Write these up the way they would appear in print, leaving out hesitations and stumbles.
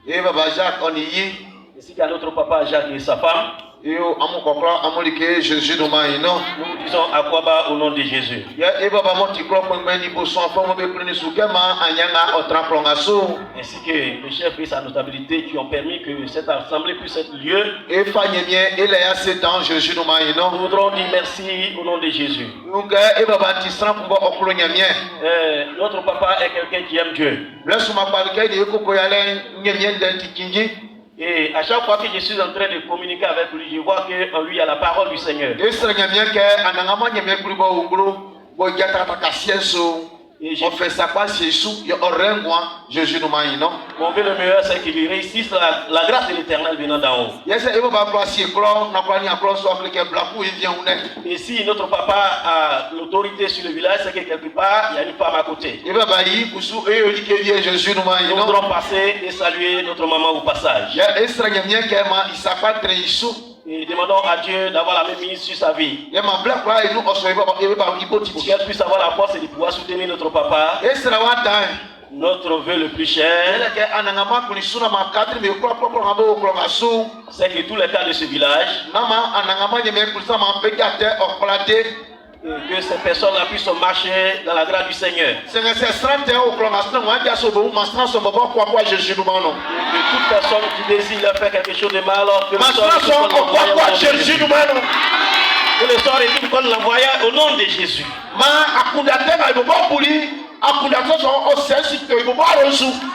Et Baba Jacques, on y est. Ainsi qu'à notre papa Jacques et sa femme. Et Jésus nous disons Akwaba au nom de Jésus. Ainsi que les chefs et sa notabilité qui ont permis que cette assemblée puisse être lieu. Nous voudrons dire merci au nom de Jésus. Notre papa est quelqu'un qui aime Dieu. Et à chaque fois que je suis en train de communiquer avec lui, je vois qu'en lui il y a la parole du Seigneur. Et on fait ça pas c'est sous Jésus nous m'a non. Mon Dieu le meilleur c'est qu'il réussisse la grâce de l'Éternel venant d'en haut. Et si notre papa a l'autorité sur le village, c'est que quelque part il y a une femme à côté. Nous voudrons passer et saluer notre maman au passage. Et demandons à Dieu d'avoir la même mise sur sa vie. Pour qu'elle puisse avoir la force et de pouvoir soutenir notre papa. Notre vœu le plus cher, c'est que tous les cas de ce village, que ces personnes-là puissent marcher dans la grâce du Seigneur. Que toute personne qui désire faire quelque chose de mal, que le sort est tout qu'on l'envoie au nom de Jésus.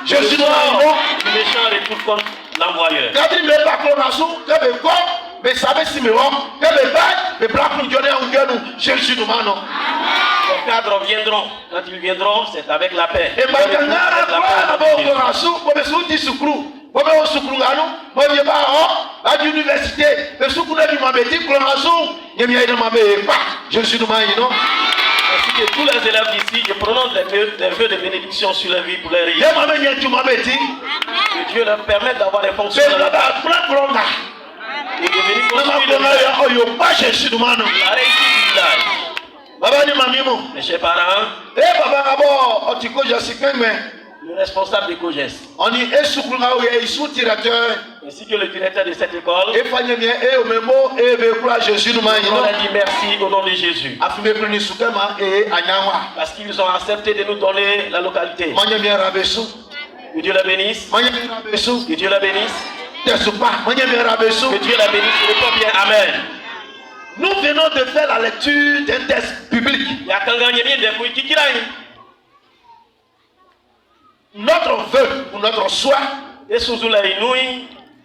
Jésus, le méchant retourne contre l'envoyeur. Les cadres viendront. Quand ils viendront, c'est avec la paix. Ainsi que tous les élèves d'ici, je prononce des vœux de bénédiction sur la vie pour les riches. Que Dieu leur permette d'avoir des fonctions de la base. Et de venir construire la réussite du village. Mes chers parents, le responsable de COGES, ainsi que le directeur de cette école, on a dit merci au nom de Jésus. Parce qu'ils ont accepté de nous donner la localité. Que Dieu la bénisse. Que Dieu la bénisse. Que Dieu la bénisse. Réponds bien, amen. Nous venons de faire la lecture d'un texte biblique. Notre vœu ou notre souhait,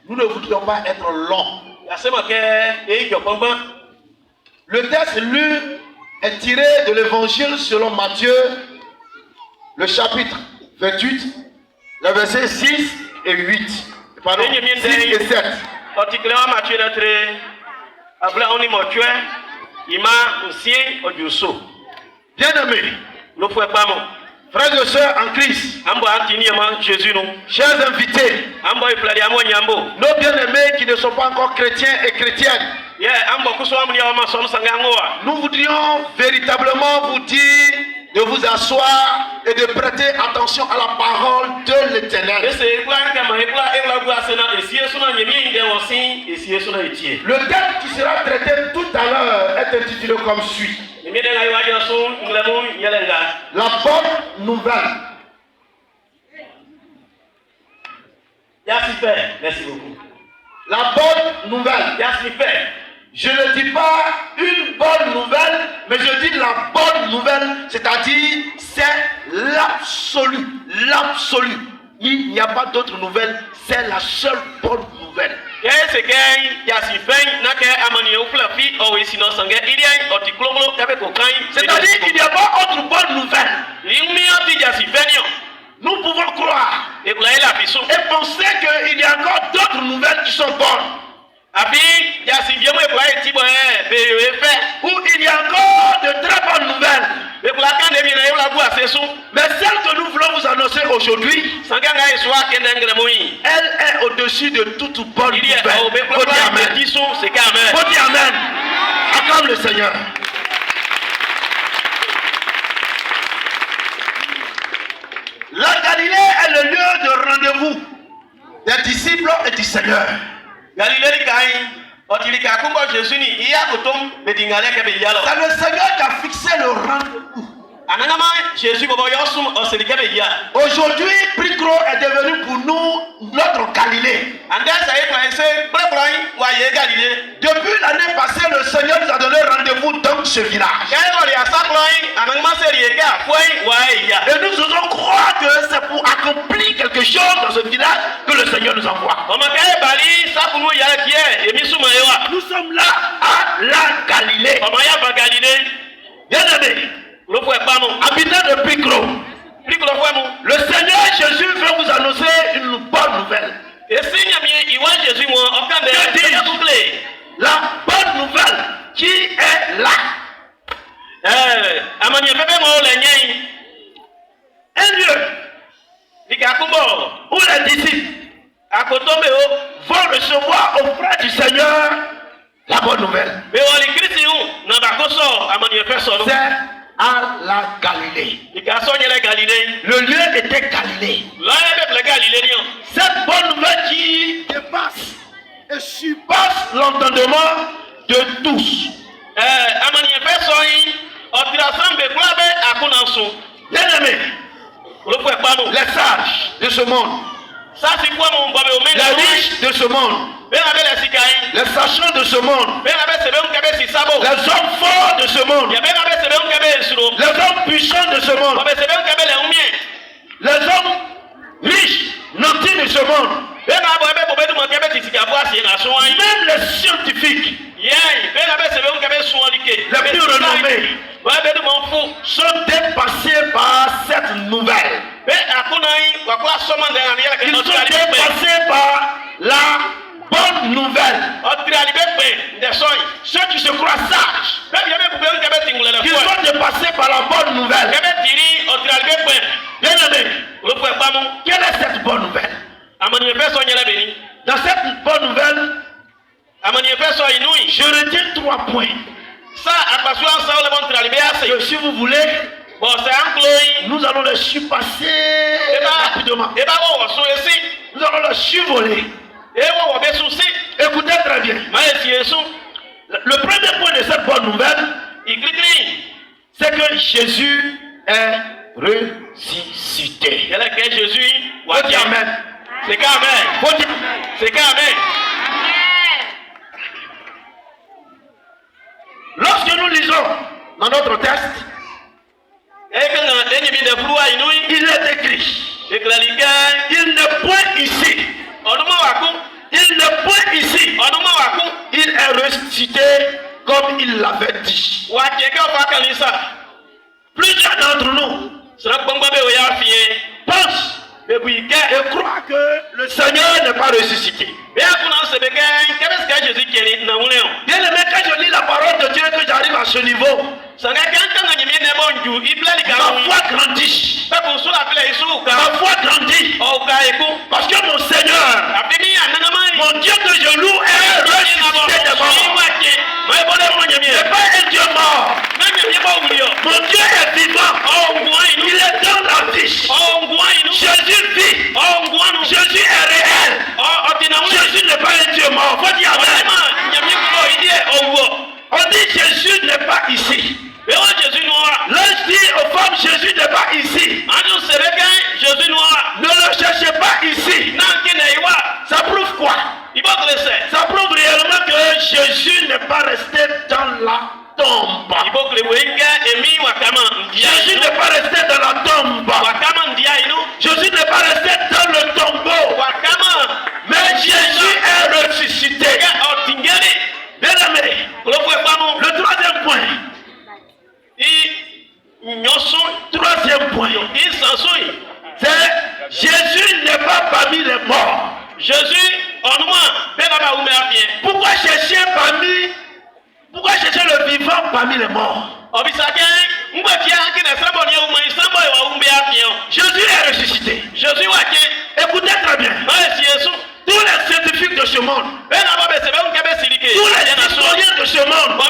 nous ne voudrions pas être longs. Le texte lu est tiré de l'évangile selon Matthieu, le chapitre 28, les versets 6 et 8. Pardon, 6 et 7. Bien-aimés, frères et sœurs en Christ, chers invités, nos bien-aimés qui ne sont pas encore chrétiens et chrétiennes, nous voudrions véritablement vous dire de vous asseoir et de prêter attention à la parole de l'Éternel. Le thème qui sera traité tout à l'heure est intitulé comme suit: la bonne nouvelle. Merci beaucoup. La bonne nouvelle. Je ne dis pas une bonne nouvelle, mais je dis la bonne nouvelle, c'est-à-dire c'est l'absolu. L'absolu. Il n'y a pas d'autre nouvelle, c'est la seule bonne nouvelle. C'est-à-dire qu'il n'y a pas autre bonne nouvelle. Nous pouvons croire et penser qu'il y a encore d'autres nouvelles qui sont bonnes. Où il y a encore de très bonnes nouvelles. Mais celle que nous voulons vous annoncer aujourd'hui, elle est au-dessus de toute bonne nouvelle. Faut dire amen. Faut dire amen. Acclame le Seigneur. La Galilée est le lieu de rendez-vous des disciples et du Seigneur. Galilée kai otilika kumbo Jésus ni iya kotom bedingale ke be yalo. C'est le Seigneur qui a fixé le rendez-vous. Anangama Jésus bobo yosum oselike be ya. Aujourd'hui, Pricro est devenu pour nous notre Galilée. Anda sa e prince blabrai wa ye Galilée. Depuis l'année passée, le Seigneur nous a donné rendez-vous dans ce village. Kaya ya saklai anangama serie ka foi wa ya. Et nous osons croire que c'est pour accomplir quelque chose dans ce village que le Seigneur nous envoie. Omakaye bali sakunu ya kie emisuma yewa. Nous sommes là à la Galilée. Omaya ba Galilée. Bien-aimés, habitants de Pricro, le Seigneur Jésus veut vous annoncer une bonne nouvelle. La bonne nouvelle qui est là. Un lieu où les disciples vont recevoir auprès du Seigneur la bonne nouvelle. C'est à la Galilée. Le lieu était Galilée. Cette bonne nouvelle qui dépasse et surpasse l'entendement de tous. Bien-aimés, les sages de ce monde, les riches de ce monde, les sachants de ce monde, les hommes forts de ce monde, les hommes puissants de ce monde, les hommes riches, nantis de ce monde, même les scientifiques, les plus renommés, sont dépassés par cette nouvelle. Ils sont dépassés par la bonne nouvelle. Ceux qui se croient sages, ils sont dépassés par la bonne nouvelle. Bien-aimés, quelle est cette bonne nouvelle? Dans cette bonne nouvelle, je retiens 3 points. Que si vous voulez, nous allons les surpasser rapidement. Nous allons les survoler. Écoutez très bien. Le premier point de cette bonne nouvelle, c'est que Jésus est ressuscité. Faut dire amen. C'est qu'amen. Faut dire C'est qu'amen. lorsque nous lisons dans notre texte, il est écrit, il n'est point ici. Il n'est point ici. Il est ressuscité comme il l'avait dit. Plusieurs d'entre nous pensent et croient que le Seigneur n'est pas ressuscité. Bien aimé, quand je lis la parole de Dieu, que j'arrive à ce niveau, ma foi grandit. Ma foi grandit. Parce que mon Seigneur, mon Dieu que je loue, est ressuscité des morts. C'est pas un Dieu mort. Mon Dieu est vivant. Il est dans la vie. Jésus vit. Jésus est réel. Jésus n'est pas un Dieu mort. Faut dire amen. On dit Jésus n'est pas ici. L'ange dit aux femmes, Jésus n'est pas ici. Ne le cherchez pas ici. Ça prouve quoi? Ça prouve réellement que Jésus n'est pas resté dans la tombe. Jésus n'est pas resté dans la tombe. Jésus n'est pas resté dans le tombeau. Mais Jésus est ressuscité. Bien aimé, le troisième point. Troisième point, c'est Jésus n'est pas parmi les morts. Pourquoi chercher le vivant parmi les morts? Jésus est ressuscité. Écoutez très bien. Tous les scientifiques de ce monde, tous les historiens de ce monde,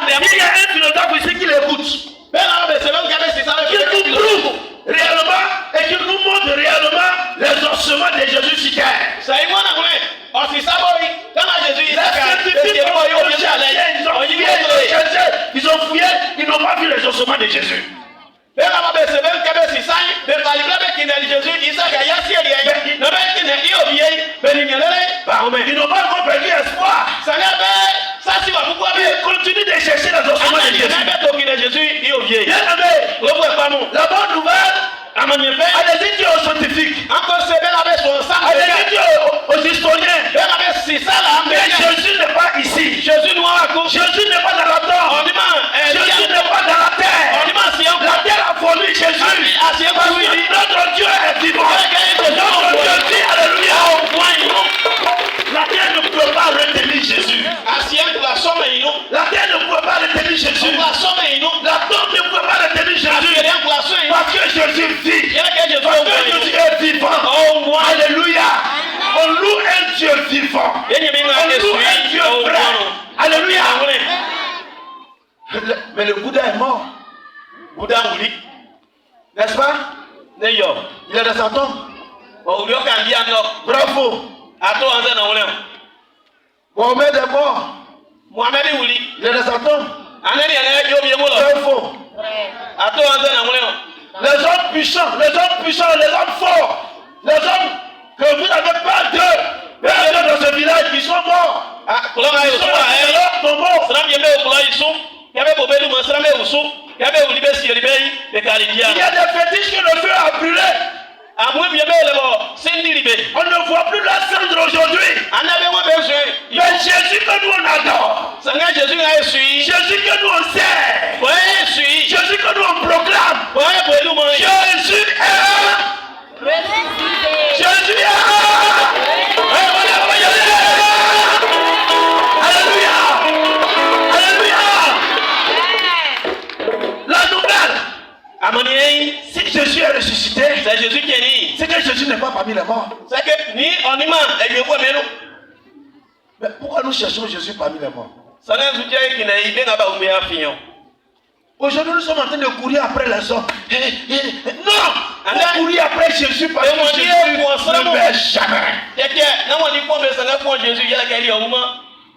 il y a un philosophe ici qui l'écoute, qui nous prouve réellement et qui nous montre réellement les ossements de Jésus ressuscité. Ça y est, moi, on a aussi ça, oui. Quand Jésus, Les scientifiques ils ont fouillé, ils n'ont pas vu les ossements de Jésus. Ils n'ont pas encore perdu espoir. Ils continuent de chercher les ossements de Jésus. La bonne nouvelle, allez-y dire aux scientifiques, allez-y dire aux historiens, mais Jésus n'est pas ici. Jésus n'est pas dans la tombe. Jésus n'est pas dans la terre. La terre a volé Jésus. Notre Dieu est vivant. Notre Dieu dit alléluia. La terre ne pouvait pas retenir Jésus. La terre ne pouvait pas retenir Jésus. La tombe ne pouvait pas retenir Jésus. Parce que Jésus vit. Parce que Jésus est vivant. Alléluia. On loue un Dieu vivant. On loue un Dieu vrai. Alléluia. Mais le Bouddha est mort. N'est-ce pas? Il est dans sa tombe. Bravo. Mohamed est mort. Il est dans sa tombe. Bravo. Les hommes puissants, les hommes forts, les hommes que vous n'avez pas d'eux dans ce village, ils sont morts. Ils sont morts. Il y a des fétiches que le feu a brûlé. On ne voit plus la cendre aujourd'hui. Mais Jésus que nous on adore, Jésus que nous on sert, Jésus que nous on proclame, Jésus est. Jésus est. Alléluia. Alléluia. La nouvelle. Si Jésus est ressuscité, c'est Jésus qui est né. C'est que Jésus n'est pas parmi les morts. C'est que ni on y ment et Dieu voit mais nous. Mais pourquoi nous cherchons Jésus parmi les morts? Ça n'est pas qui n'est bien à bas Aujourd'hui nous sommes en train de courir après les hommes. Non, on courir après Jésus parce que Jésus ne meurt jamais.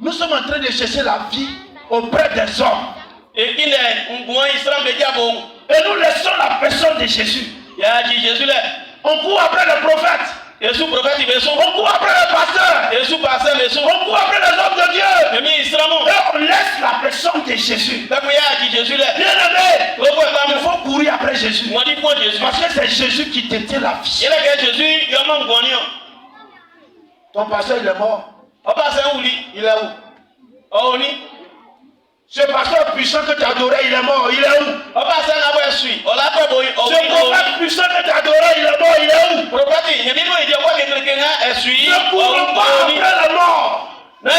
Nous sommes en train de chercher la vie auprès des hommes. Et nous laissons la personne de Jésus. On court après le prophète. On court après le pasteur. On court après les hommes de Dieu. Et on laisse la personne de Jésus. Bien aimé, il faut courir après Jésus. Parce que c'est Jésus qui détient la vie. Ton pasteur il est mort. Il est où? Ce pasteur puissant que tu adorais, il est mort, il est où? Ce prophète puissant que tu adorais, il est mort, il est où? Ne courons pas après la mort. Mais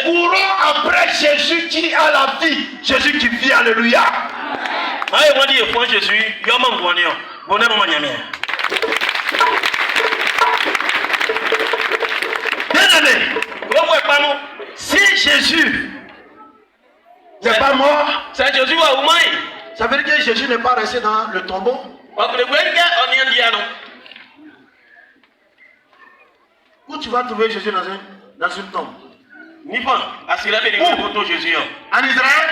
courons après Jésus qui a la vie. Jésus qui vit, alléluia. Bien aimé, si Jésus n'est pas mort, ça veut dire que Jésus n'est pas resté dans le tombeau. Où tu vas trouver Jésus dans une tombe? En Israël?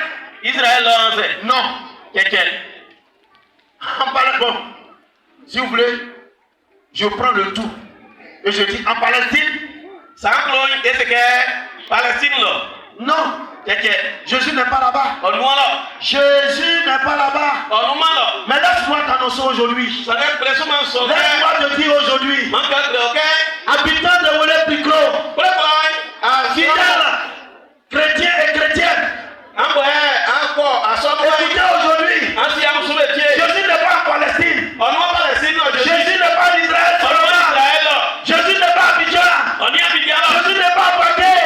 Non. En Palestine, bon, si vous voulez, je prends le tout. Et je dis en Palestine. Non. Jésus n'est pas là-bas. Jésus n'est pas là-bas. Mais laisse-moi t'annoncer aujourd'hui. Laisse-moi te dire aujourd'hui. Habitants de Wolé Picro, fidèles, chrétiens et chrétiennes, écoutez aujourd'hui. Jésus n'est pas en Palestine. Jésus n'est pas en Israël. Jésus n'est pas à Abidjan. Jésus n'est pas à Paquet.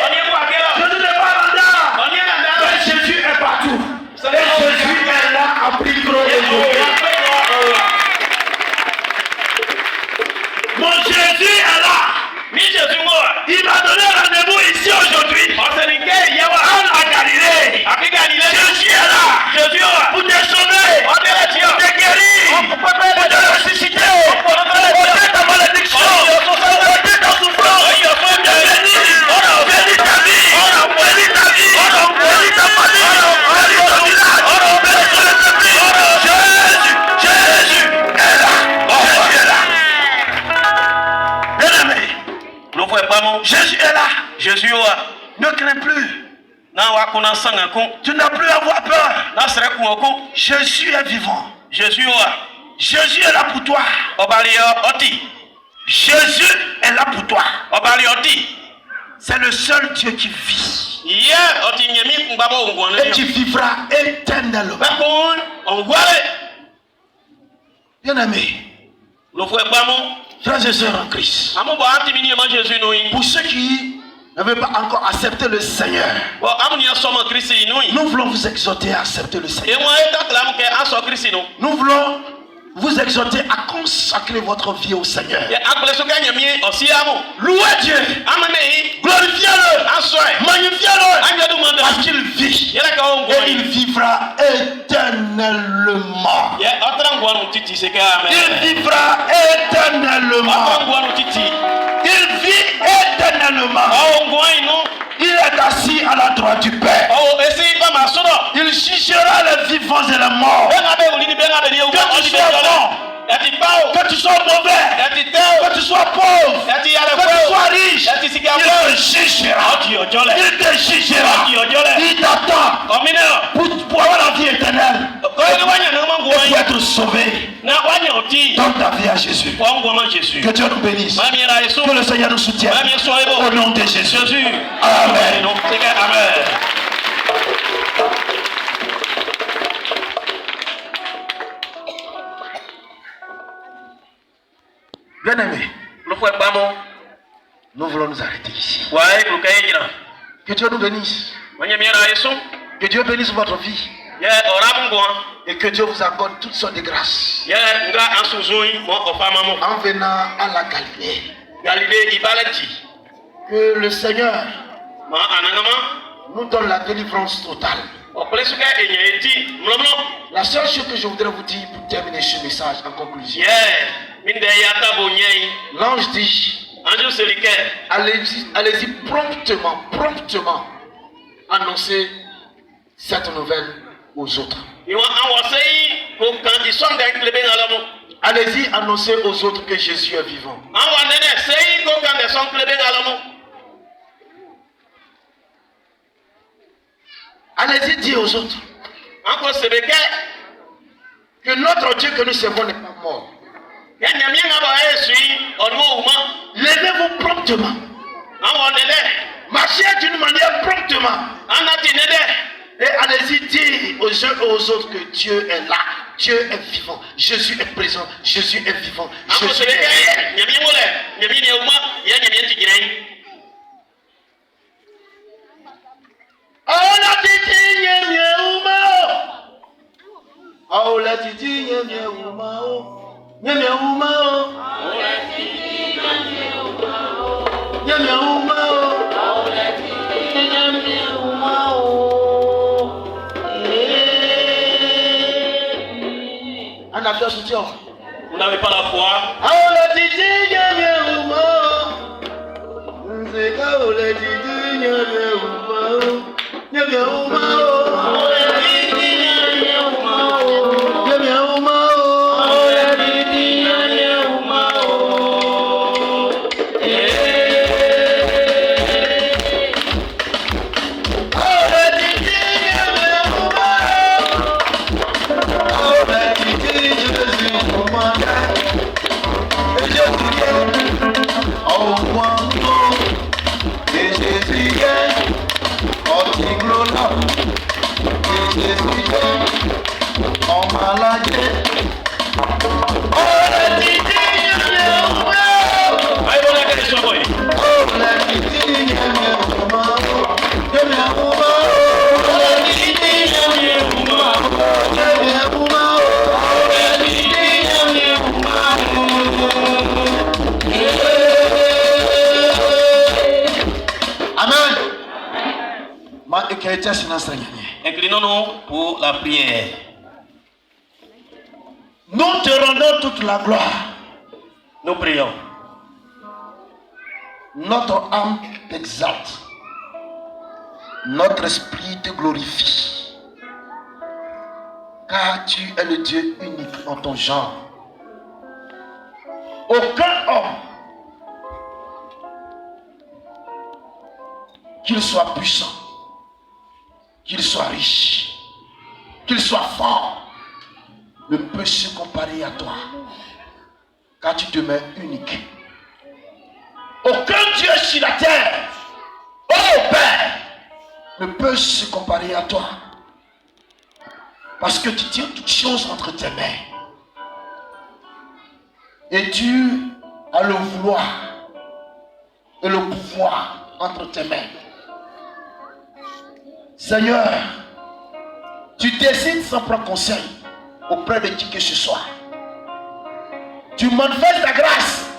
Jésus n'est pas à Randa. Mais Jésus est partout. Et Jésus est là à Picro aujourd'hui. Mon Jésus est là. Il m'a donné rendez-vous ici aujourd'hui. En Galilée. Jésus est là. Pour te sauver. Pour te guérir. Pour te ressusciter. Pour te ta malédiction. Jésus est là. Jésus wa. Ne crains plus. Na wa kuna sanga ko. Tu n'as plus à avoir peur. Na sere ku ko. Jésus est vivant. Jésus wa. Jésus est là pour toi. Obali oti. Jésus est là pour toi. Obali oti. C'est le seul Dieu qui vit. Yeah, oti nyemi ngabo ngwane. Et tu vivras éternellement. Bakon ongwale. Bien-aimé, Lo fwe pamo. frères et sœurs en Christ, Amo bo ati mini ma Jésus no yi. pour ceux qui n'avaient pas encore accepté le Seigneur, Bo amuni asoma Christ no yi. nous voulons vous exhorter à accepter le E Seigneur. mo e ta klam ke aso Christ no. Nous voulons vous exhorter à consacrer votre vie au Seigneur. Ye akple so ka nyemi osi amo. Louez Dieu, Amane yi. glorifiez-le, Aso e. magnifiez-le, Anya du manda. parce qu'il vit Yela ka et ongwa il yi. vivra éternellement. Ye otra ngwa no titi se ka Il amen. vivra Otra éternellement. ngwa no titi. Il vit éternellement. O ngwa yi no. Il est assis à la droite du Père. O esi ba ma so do. Il jugera les vivants et les morts. Benga be ulini benga be ni o. Que tu sois bon, Eti pao. que tu sois mauvais, Eti teo. que tu sois pauvre, Eti yale que tu kweo. sois riche, Eti sika il kweo. te jugera. Oti ojole. Il te jugera. Oti ojole. Il t'attend Omine. pour avoir la vie éternelle. Ko ni wanya na ma ngwa Pour yi. être sauvé. Na wanya oti. Donne ta vie à Jésus. Kwa ngwa ma Jésus. Que Dieu nous bénisse. Mami ra Yesu. Que le Seigneur nous soutienne. Mami so ebo. Au nom de Jésus. Jésus. Amen. Non, c'est que amen. Bien-aimés, Lo fwe pamo. nous voulons nous arrêter ici. Wae lu kay jina. Que Dieu nous bénisse. Wanya mi ra Yesu. Que Dieu bénisse votre vie. Ye ora ngwa. Et que Dieu vous accorde toutes sortes de grâces. Ye nga ansuzui mo ofama mo. En venant à la Galilée. Galilée ibalati. Que le Seigneur Ma anangama. nous donne la délivrance totale. O plesuka enye eti mlomlo. La seule chose que je voudrais vous dire pour terminer ce message en conclusion. Ye minde yata bonyei. L'ange dit, Anjo selike. allez-y promptement annoncer cette nouvelle aux autres. Iwa anwasei ko kan isonga klebe ngalamo. Allez-y annoncer aux autres que Jésus est vivant. Anwa nene sei ko kan de son klebe ngalamo. Allez-y dire aux autres Anko sebeke. que notre Dieu que nous servons n'est pas mort. Ya nyamie ngaba esui onmo uma. Levez-vous promptement. Anwa nene. Marchez d'une manière promptement. Anati nene. Et allez-y dire aux uns et aux autres que Dieu est là. Dieu est vivant. Jésus est présent. Jésus est vivant. Anko Jésus est sebeke réel. nyamie mole. Nyamie ne uma ya nyamie tigirai. Oh la titi nyemie uma. Oh la titi nyemie uma. Nyemie uma. Nyemie uma. On a fait soutien. Vous n'avez pas la foi. Oh la titi nyemie uma. Nzeka oh la titi nyemie uma. Nyemie uma. Oh la titi nyemie uma. Nyemie uma. Oh la titi nyemie uma. Oh la titi nyemie uma. Oh la titi Jésus commande. Et Jésus vient. Oh quanto et Jésus vient. Oh tiglola. Et Jésus vient. Oh maladie. Oh la titi nyemie uma. Ayo bona kale so boy. Oh la titi nyemie uma. Nyemie uma. Oh la titi nyemie uma. Nyemie uma. Oh la titi nyemie uma. Amen. Ma ekete sinasanyanye. Inclinons-nous pour la prière. Nous te rendons toute la gloire. Nous prions. Notre âme t'exalte. Notre esprit te glorifie. Car tu es le Dieu unique en ton genre. Aucun homme qu'il soit puissant, qu'il soit riche, qu'il soit fort, ne peut se comparer à toi, car tu demeures unique. Aucun Dieu sur la terre, oh Père, ne peut se comparer à toi, parce que tu tiens toutes choses entre tes mains, et tu as le vouloir et le pouvoir entre tes mains. Seigneur, tu décides sans prendre conseil auprès de qui que ce soit. Tu manifestes ta grâce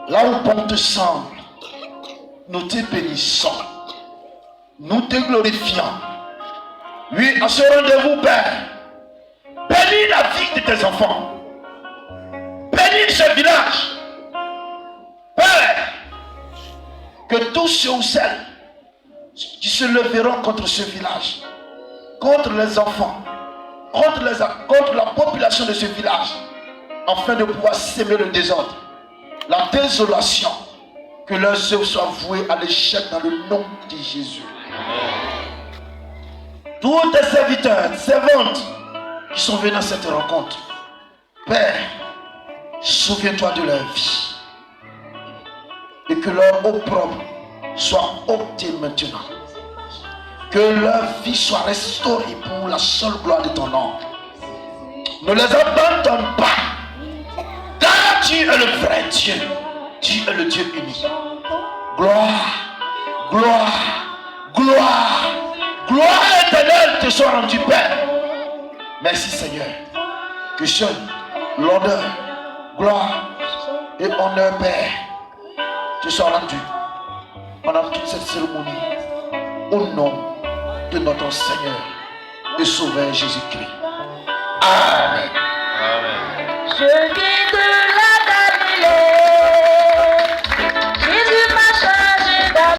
là où bon te semble. Nous te bénissons, nous te glorifions. Oui, à ce rendez-vous, Père, bénis la vie de tes enfants, bénis ce village, Père, que tous ceux ou celles qui se leveront contre ce village, contre les enfants, contre la population de ce village, afin de pouvoir s'aimer le désordre, la désolation, que leurs œuvres soient vouées à l'échec dans le nom de Jésus. Tous tes serviteurs, servantes qui sont venus à cette rencontre, Père, souviens-toi de leur vie et que leur opprobre soit ôté maintenant. Que leur vie soit restaurée pour la seule gloire de ton nom. Ne les abandonne pas, car tu es le vrai Dieu. Tu es le Dieu unique. Gloire, gloire, gloire, gloire éternelle te soit rendue, Père. Merci Seigneur. Que seul l'honneur, gloire et honneur, Père, te soit rendu pendant toute cette cérémonie. Au nom de notre Seigneur et Sauveur Jésus-Christ. Amen. Amen. Je